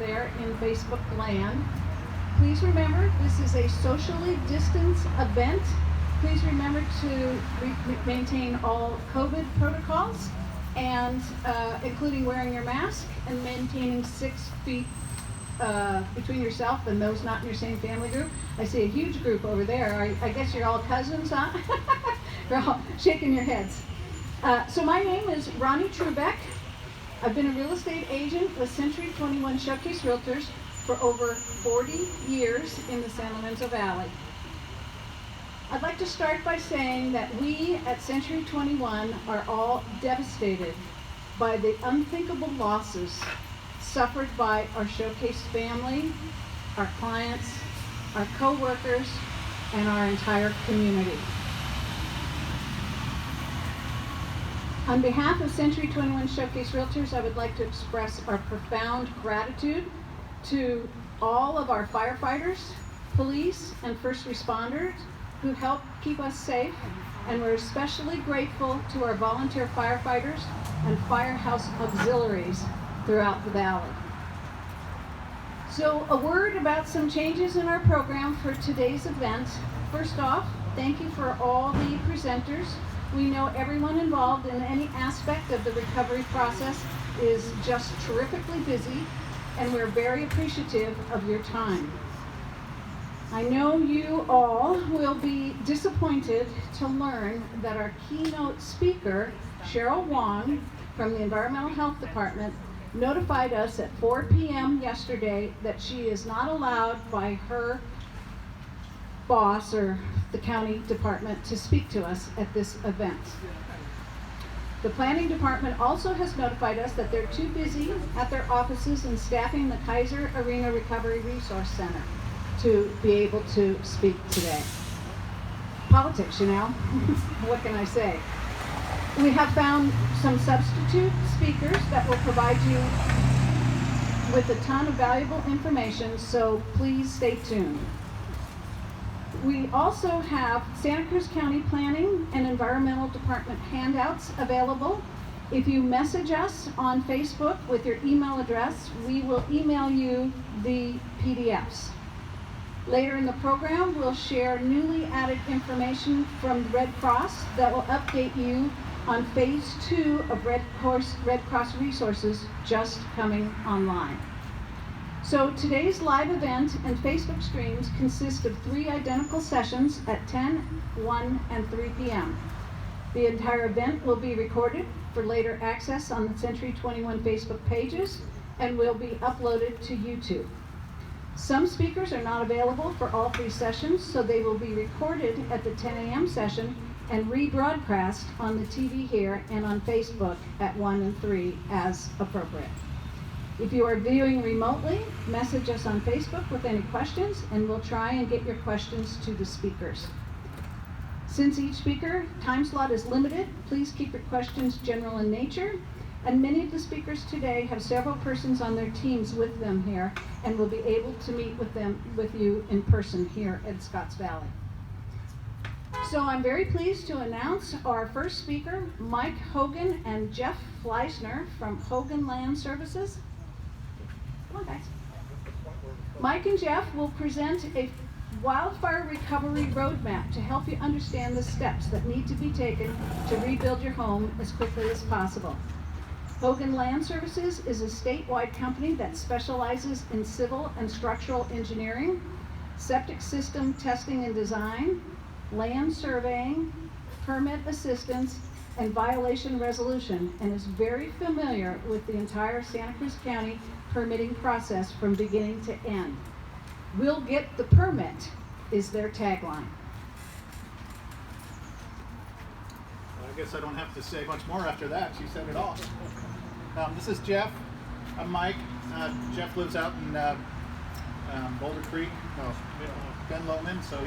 there in Facebook land. Please remember, this is a socially distanced event. Please remember to maintain all COVID protocols, and including wearing your mask and maintaining 6 feet between yourself and those not in your same family group. I see a huge group over there. I guess you're all cousins, huh? You're all shaking your heads. So my name is Ronnie Trubeck. I've been a real estate agent with Century 21 Showcase Realtors for over 40 years in the San Lorenzo Valley. I'd like to start by saying that we at Century 21 are all devastated by the unthinkable losses suffered by our Showcase family, our clients, our co-workers, and our entire community. On behalf of Century 21 Showcase Realtors, I would like to express our profound gratitude to all of our firefighters, police, and first responders who help keep us safe, and we're especially grateful to our volunteer firefighters and firehouse auxiliaries throughout the valley. So a word about some changes in our program for today's event. First off, thank you for all the presenters. We know everyone involved in any aspect of the recovery process is just terrifically busy, and we're very appreciative of your time. I know you all will be disappointed to learn that our keynote speaker, Cheryl Wong from the Environmental Health Department, notified us at 4 p.m. yesterday that she is not allowed by her boss or the county department to speak to us at this event. The planning department also has notified us that they're too busy at their offices and staffing the Kaiser Arena Recovery Resource Center to be able to speak today. Politics, you know. What can I say? We have found some substitute speakers that will provide you with a ton of valuable information, so please stay tuned. We also have Santa Cruz County Planning and Environmental Department handouts available. If you message us on Facebook with your email address, we will email you the PDFs. Later in the program, we'll share newly added information from the Red Cross that will update you on Phase 2 of Red Cross resources just coming online. So today's live event and Facebook streams consist of 3 identical sessions at 10, 1, and 3 p.m. The entire event will be recorded for later access on the Century 21 Facebook pages and will be uploaded to YouTube. Some speakers are not available for all 3 sessions, so they will be recorded at the 10 a.m. session and rebroadcast on the TV here and on Facebook at 1 and 3 as appropriate. If you are viewing remotely, message us on Facebook with any questions, and we'll try and get your questions to the speakers. Since each speaker time slot is limited, please keep your questions general in nature. And many of the speakers today have several persons on their teams with them here and will be able to meet with you in person here at Scotts Valley. So I'm very pleased to announce our first speaker, Mike Hogan and Jeff Fleisner from Hogan Land Services. Come on, guys. Mike and Jeff will present a wildfire recovery roadmap to help you understand the steps that need to be taken to rebuild your home as quickly as possible. Hogan Land Services is a statewide company that specializes in civil and structural engineering, septic system testing and design, land surveying, permit assistance, and violation resolution, and is very familiar with the entire Santa Cruz County permitting process from beginning to end. "We'll get the permit" is their tagline. I guess I don't have to say much more after that. She said it all. This is Jeff. I'm Mike. Jeff lives out in Boulder Creek, Ben Lomond, so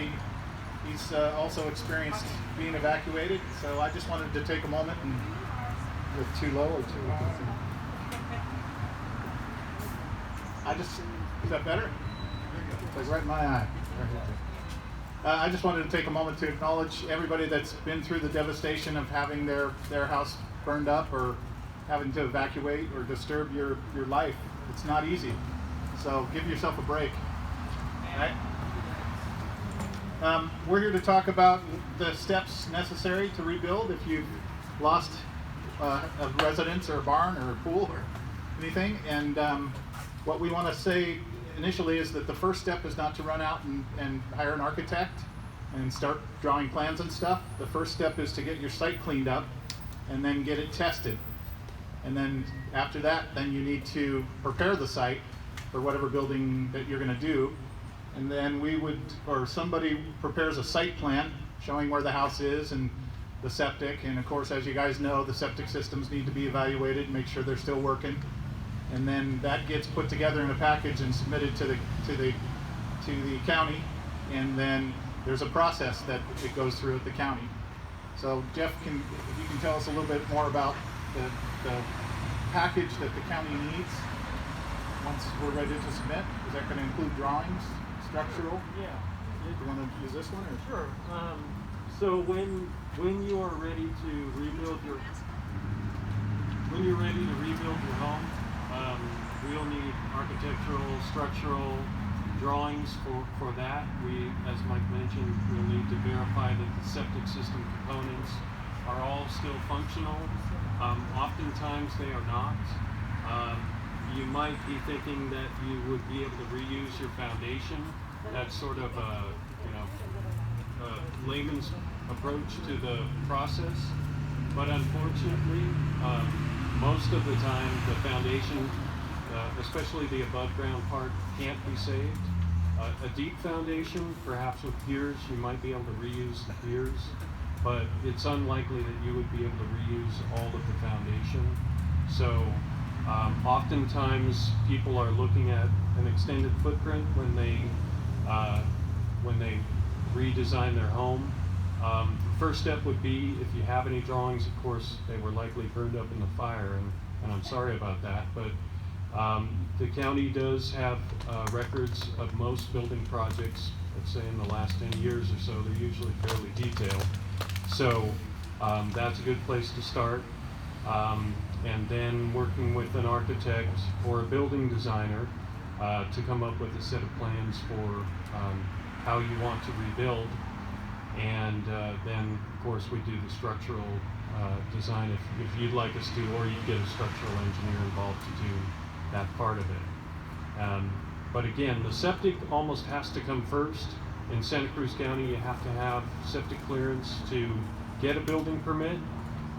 he's also experienced being evacuated. So I just wanted to take a moment and with too low or too is that better? It's like right in my eye. I just wanted to take a moment to acknowledge everybody that's been through the devastation of having their house burned up or having to evacuate or disturb your life. It's not easy. So give yourself a break. All right? We're here to talk about the steps necessary to rebuild if you've lost a residence or a barn or a pool or anything. And what we want to say initially is that the first step is not to run out and hire an architect and start drawing plans and stuff. The first step is to get your site cleaned up and then get it tested. And then after that, then you need to prepare the site for whatever building that you're going to do. And then somebody prepares a site plan showing where the house is and the septic. And of course, as you guys know, the septic systems need to be evaluated and make sure they're still working. And then that gets put together in a package and submitted to the county. And then there's a process that it goes through at the county. So Jeff, if you can tell us a little bit more about the package that the county needs once we're ready to submit. Is that going to include drawings, structural? Yeah. You want to use this one? Or? Sure. So when you're ready to rebuild your home, we'll need architectural, structural drawings for that. We, as Mike mentioned, will need to verify that the septic system components are all still functional. Oftentimes they are not. You might be thinking that you would be able to reuse your foundation. That's sort of a layman's approach to the process. But unfortunately, most of the time the foundation, especially the above ground part, can't be saved. A deep foundation, perhaps with piers, you might be able to reuse the piers, but it's unlikely that you would be able to reuse all of the foundation. So oftentimes people are looking at an extended footprint when they redesign their home. The first step would be, if you have any drawings, of course, they were likely burned up in the fire, and I'm sorry about that, but the county does have records of most building projects, let's say in the last 10 years or so. They're usually fairly detailed. So that's a good place to start. And then working with an architect or a building designer to come up with a set of plans for how you want to rebuild. And then, of course, we do the structural design if you'd like us to, or you get a structural engineer involved to do that part of it. But again, the septic almost has to come first. In Santa Cruz County, you have to have septic clearance to get a building permit.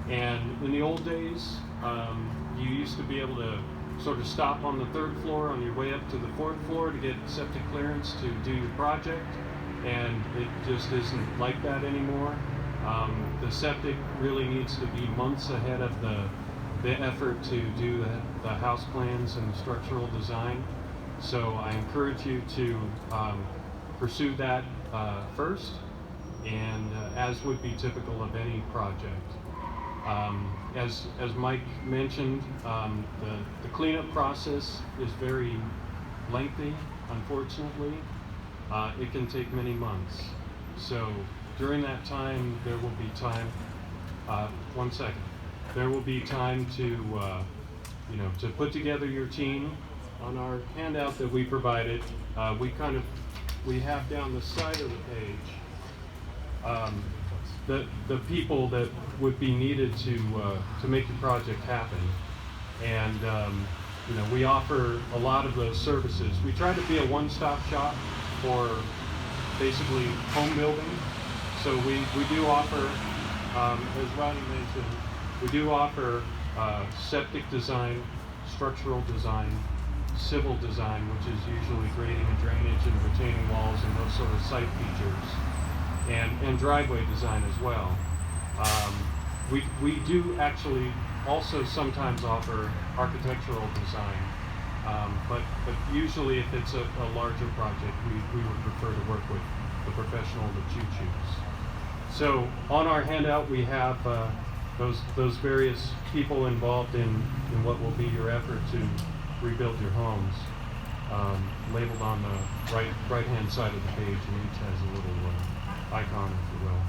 And in the old days, you used to be able to sort of stop on the 3rd floor on your way up to the 4th floor to get septic clearance to do your project. And it just isn't like that anymore. The septic really needs to be months ahead of the effort to do the house plans and the structural design. So I encourage you to pursue that first, and as would be typical of any project. As Mike mentioned, the cleanup process is very lengthy, unfortunately. It can take many months. So during that time, there will be time, there will be time to, to put together your team. On our handout that we provided, we have down the side of the page, the people that would be needed to make the project happen. And we offer a lot of those services. We try to be a one-stop shop for basically home building. So we do offer, as Rodney mentioned, we do offer septic design, structural design, civil design, which is usually grading and drainage and retaining walls and those sort of site features, and driveway design as well. We do actually also sometimes offer architectural design, but usually if it's a larger project, we would prefer to work with the professional that you choose. So on our handout we have those various people involved in what will be your effort to rebuild your homes, labeled on the right-hand side of the page, and each has a little icon, if you will.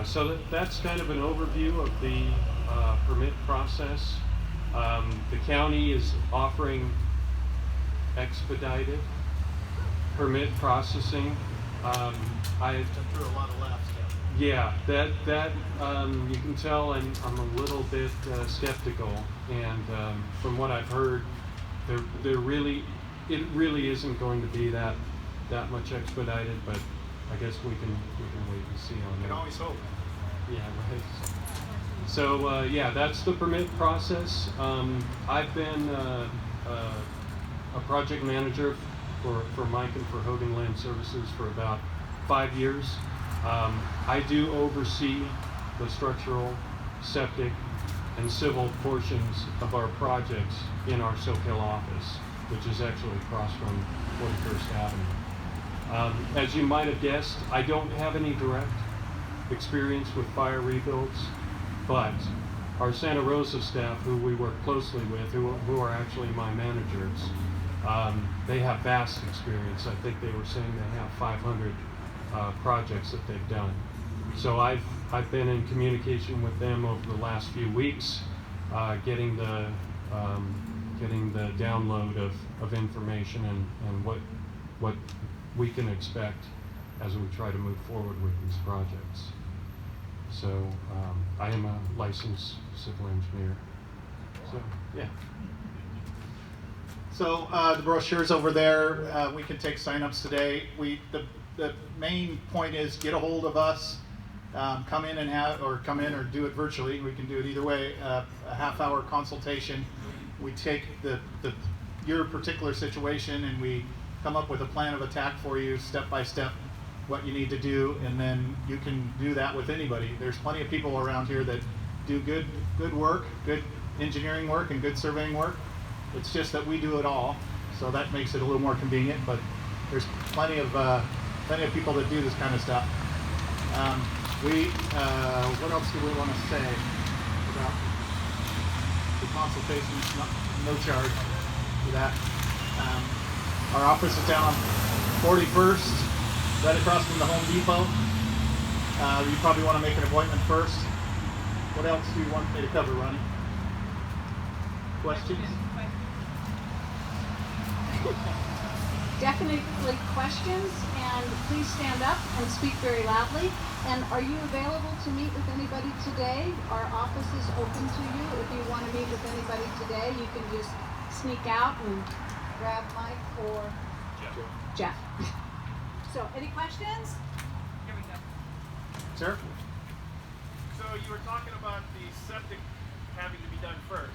So that's kind of an overview of the permit process. The county is offering expedited permit processing. I Through a lot of laughs. Yeah, that you can tell I'm a little bit skeptical, and from what I've heard, it really isn't going to be that much expedited. But I guess we can wait and see on that. You can always hope. Yeah, right. So yeah, that's the permit process. I've been a project manager for Mike and for Hogan Land Services for about 5 years. I do oversee the structural, septic, and civil portions of our projects in our Soquel office, which is actually across from 41st Avenue. As you might have guessed, I don't have any direct experience with fire rebuilds, but our Santa Rosa staff, who we work closely with, who are actually my managers, they have vast experience. I think they were saying they have 500 projects that they've done. So I've been in communication with them over the last few weeks, getting the download of information and what we can expect as we try to move forward with these projects. So I am a licensed civil engineer. So yeah. So the brochure's over there. We can take signups today. The main point is get a hold of us. Come in or do it virtually. We can do it either way. A half-hour consultation. We take your particular situation and we come up with a plan of attack for you, step by step, what you need to do, and then you can do that with anybody. There's plenty of people around here that do good work, good engineering work, and good surveying work. It's just that we do it all, so that makes it a little more convenient. But there's plenty of people that do this kind of stuff. What else do we want to say about the consultations? No charge for that. Our office is down on 41st, right across from the Home Depot. You probably want to make an appointment first. What else do you want me to cover, Ronnie? Questions? Definitely questions, and please stand up and speak very loudly. And are you available to meet with anybody today? Our office is open to you. If you want to meet with anybody today, you can just sneak out and grab Mike or Jeff. So, any questions? Here we go. Sir? So you were talking about the septic having to be done first.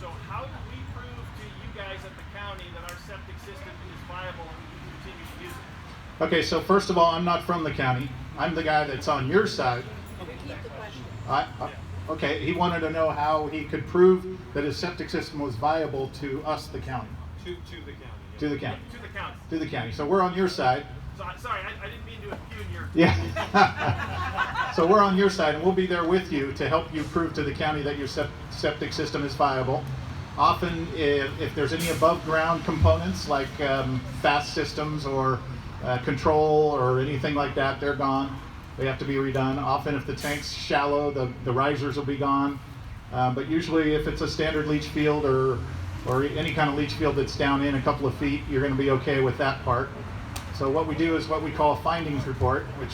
So how do we prove to you guys at the county that our septic system is viable and we can continue to use it? Okay, so first of all, I'm not from the county. I'm the guy that's on your side. Repeat the question. Okay, he wanted to know how he could prove that his septic system was viable to us, the county. To the county. To the county. To the county. To the county. So we're on your side. So, sorry, I didn't mean to impugn your... Yeah. So we're on your side, and we'll be there with you to help you prove to the county that your septic system is viable. Often, if there's any above ground components like fast systems or control or anything like that, they're gone. They have to be redone. Often, if the tank's shallow, the risers will be gone. But usually, if it's a standard leach field or any kind of leach field that's down in a couple of feet, you're going to be okay with that part. So what we do is what we call a findings report, which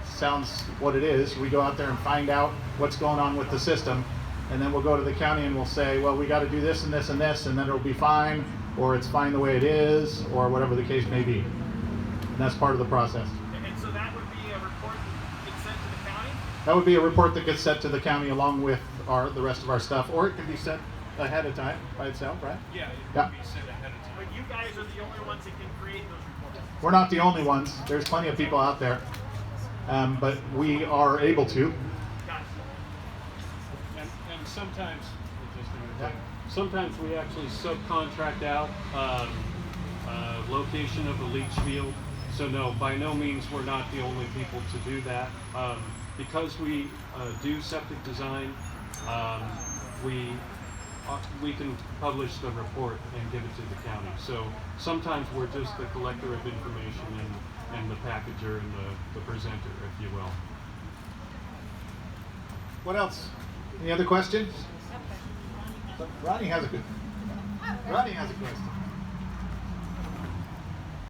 sounds what it is. We go out there and find out what's going on with the system, and then we'll go to the county and we'll say, well, we got to do this and this and this, and then it'll be fine, or it's fine the way it is, or whatever the case may be. And that's part of the process. And so that would be a report that gets sent to the county? That would be a report that gets sent to the county along with the rest of our stuff, or it can be sent ahead of time by itself, right? Yeah, it Yeah. would be sent ahead of time. But you guys are the only ones that can create those reports. We're not the only ones. There's plenty of people out there, but we are able to. Gotcha. And sometimes, Yeah. sometimes we actually subcontract out location of the leach field. So no, by no means we're not the only people to do that. Because we do septic design, we can publish the report and give it to the county. So sometimes we're just the collector of information and the packager and the presenter, if you will. What else? Any other questions? Ronnie has a question.